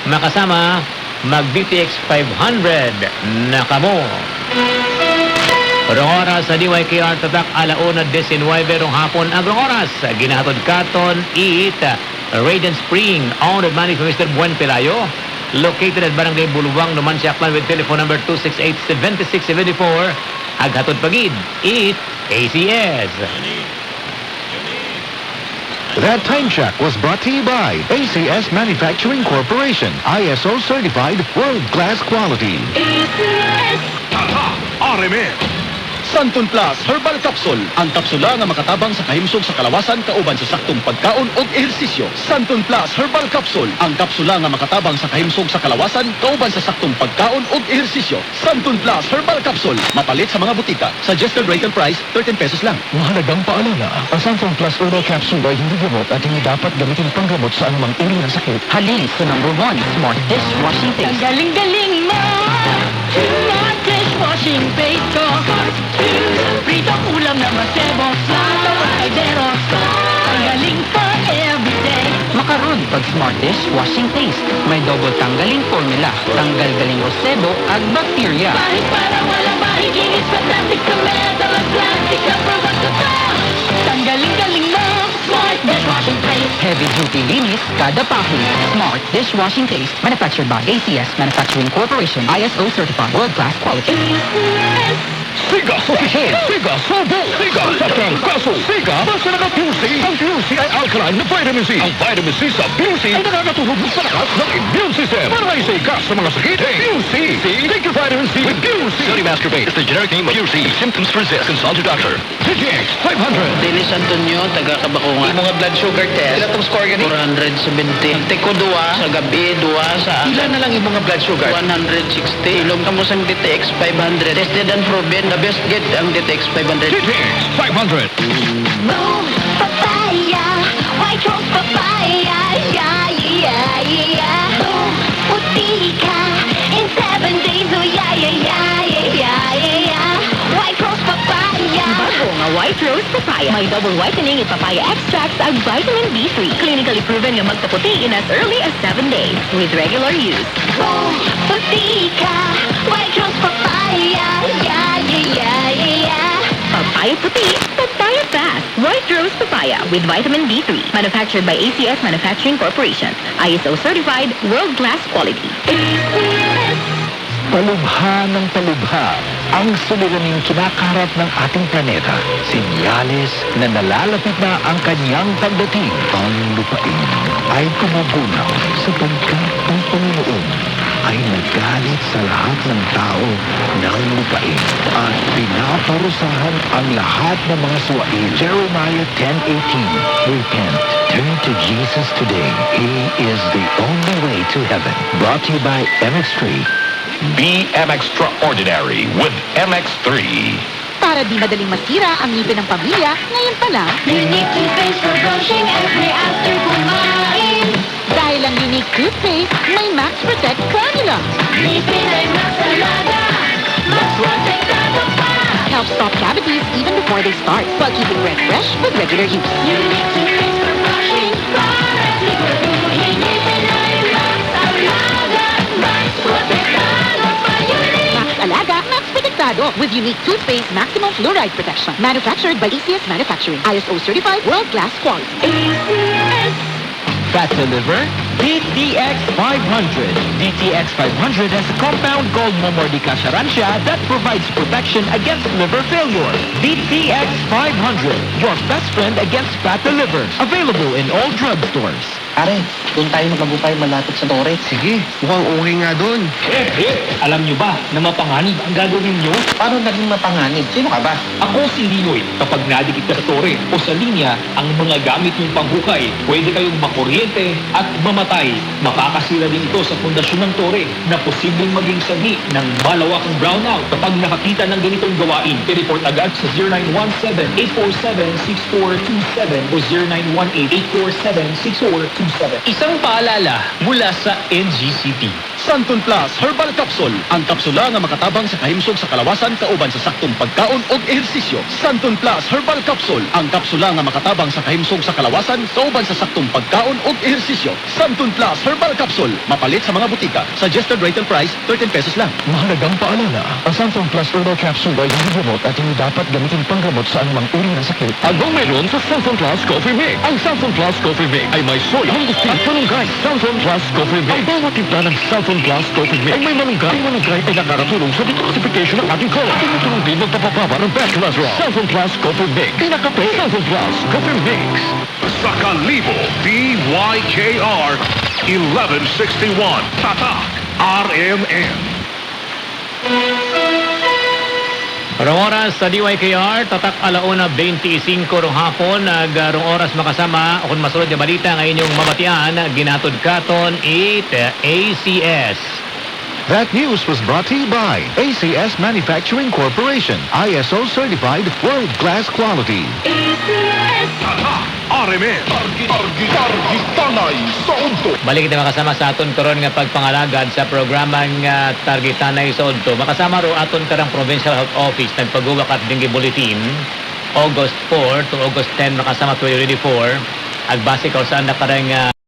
makasama mag-BTX 500 na kamo. Rong oras sa DYKR tatak 1:19 rong hapon ang rong oras. Ginahatod katon Eat Radiant Spring owned and managed by Mr. Buen Pelayo, located at Barangay Buluwang, Numan, Siaklan, with telephone number 268-7674. Aghatod pagid Eat ACS. That time check was brought to you by ACS Manufacturing Corporation, ISO certified world-class quality. ACS! Tata! RMN! Santon Plus Herbal Capsule. Ang kapsula nga makatabang sa kahimsog sa kalawasan kauban sa saktong pagkaon o ehersisyo. Santon Plus Herbal Capsule. Ang kapsula nga makatabang sa kahimsog sa kalawasan kauban sa saktong pagkaon o ehersisyo. Santon Plus Herbal Capsule. Mapalit sa mga butika. Suggested retail price, 13 pesos lang. Mahalagang paalala, ang Santon Plus Herbal Capsule ay hindi gamot at hindi dapat gamitin panggamot sa anumang uri ng sakit. Halin sa number 1 Smart Dishwashing Ang Paste. galing-galing mo! Smart dishwashing paste ko. Pritong ulam na masebo. Smart kaidero. Ang galing for everyday. Makaroon pag Smart Dishwashing Paste. May double tanggaling formula. Tanggal galing rosebo at bacteria. Kahit para wala mahiginis sa plastic sa metal at plastic na produkto to. Ang galing-galing mo! Smart dishwashing paste. Heavy duty linis kada pahid. Smart Dishwashing Paste. Manufactured by ACS Manufacturing Corporation. ISO certified world-class quality. Siga Sofisyon! Siga Sobo! Siga Satrang Kaso! Siga basta naka-PUC! Ang PUC ay alkaline na vitamin C. Ang vitamin C sa PUC ay nakakatulog sa lakas ng immune system. Para may say ka sa mga sakit, PUC! Take your vitamin C with PUC! Sodium ascorbate is the generic name of PUC. Symptoms persist. Consult your doctor. PTX 500. Dennis Antonio, taga Kabakungan. Yung mga blood sugar test. Ilan itong score ganit? 470. Teko duwa, sa gabi, duwa, sa... Ilan na lang yung mga blood sugar? 160. Ilong kamo sang DTX 500. Tested and proven. The best get ang DTX 500. PTX 500. Move papaya, white rose papaya, yeah, yeah, yeah. Boom, puti ka in 7 days, oh yeah, yeah, yeah, yeah, yeah, yeah. White rose papaya. Bago nga White Rose Papaya. May double whitening at papaya extracts ang vitamin B3. Clinically proven nga magpaputi in as early as 7 days with regular use. Boom, puti ka, white rose papaya, yeah, yeah, yeah, yeah. Papaya puti, papaya fast. White Rose Papaya with vitamin B3. Manufactured by ACS Manufacturing Corporation. ISO certified world-class quality. Talubha ng talubha ang suliraning kinakaharap ng ating planeta. Sinyales na nalalapit na ang kanyang pagdating. Ang lupain ay gumugunaw sapagkat ang Panginoon ay nagalit sa lahat ng tao ng lupain at pinaparusahan ang lahat ng mga suwain. Jeremiah 10:18. Repent. Turn to Jesus today. He is the only way to heaven. Brought to you by MX3. Be extraordinary with MX3. Para di madaling masira ang ngipin ng pamilya, ngayon pa lang, Unique toothpaste for brushing every after kumain. dahil ang unique toothpaste, may Max Protect Formula. Ngipin ay mas alaga, mas protektado pa. Helps stop cavities even before they start, while keeping breath fresh with regular use. Unique toothpaste for brushing, para siguraduhin ngipin ay mas alaga, mas protektado pa. Max Alaga, Max Protectado with unique toothpaste maximum fluoride protection. Manufactured by ACS Manufacturing. ISO certified world-class quality. Fat to liver? DTX 500. DTX 500 has a compound called Momordica Charancia that provides protection against liver failure. DTX 500, your best friend against fat to liver. Available in all drugstores. Pare, doon tayo magkabukay malapit sa Torres. Sige, mukhang okay nga doon. Alam nyo ba na mapanganib ang gagawin nyo? Paano naging mapanganib? Sino ka ba? Ako si Linoy. Kapag nadikit ka sa tore o sa linya, ang mga gamit yung panghukay, pwede kayong makuryente at mamatay. Makakasira din ito sa pundasyon ng tore na posibleng maging sanhi ng malawakang brownout. Kapag nakakita ng ganitong gawain, i-report agad sa 0917-847-6427 o 0918-847-6427. Isang paalala mula sa NGCP. Santon Plus Herbal Capsule. Ang kapsula nga makatabang sa kahimsog sa kalawasan kauban sa saktong pagkaon o ehersisyo. Santon Plus Herbal Capsule. Ang kapsula nga makatabang sa kahimsog sa kalawasan kauban sa saktong pagkaon o ehersisyo. Santon Plus Herbal Capsule. Mapalit sa mga butika. Suggested retail price, 13 pesos lang. Mahalagang paalala, ang Santon Plus Herbal Capsule ay hindi gamot at hindi dapat gamitin panggamot sa anumang uri ng sakit. Anong meron sa Santon Plus Coffee Mix? Ang Santon Plus Coffee Mix ay may soya, mangustin at malunggay. Santon Plus Coffee Mix. Ang bawat timpla ng Santon Plus Coffee Mix ay may malunggay. Ang malunggay ay nakakatulong sa detoxification ng ating colon. Tumutulong din magpapababa ng bad cholesterol. Santon Plus Coffee Mix. Pinakape. Santon Plus Coffee Mix. Sa Kalibo, DYKR 1161. Tatak RMN. Rong oras sa DYKR, tatak 1:25 rong hapon, rong oras makasama, kung masunod na balita ng inyong mabatian, ginatod katon ACS. That news was brought to you by ACS Manufacturing Corporation, ISO certified world-class quality. Tatak RMN. Targi Tanay sa Unto. Balik kita makasama sa aton karon nga pagpangalagad sa programang Targetanay sa Unto. Makasama ro aton karang Provincial Health Office nagpaguwak at Dengue Bulletin August 4 to August 10 makasama 2024. Agbase ka saan na karang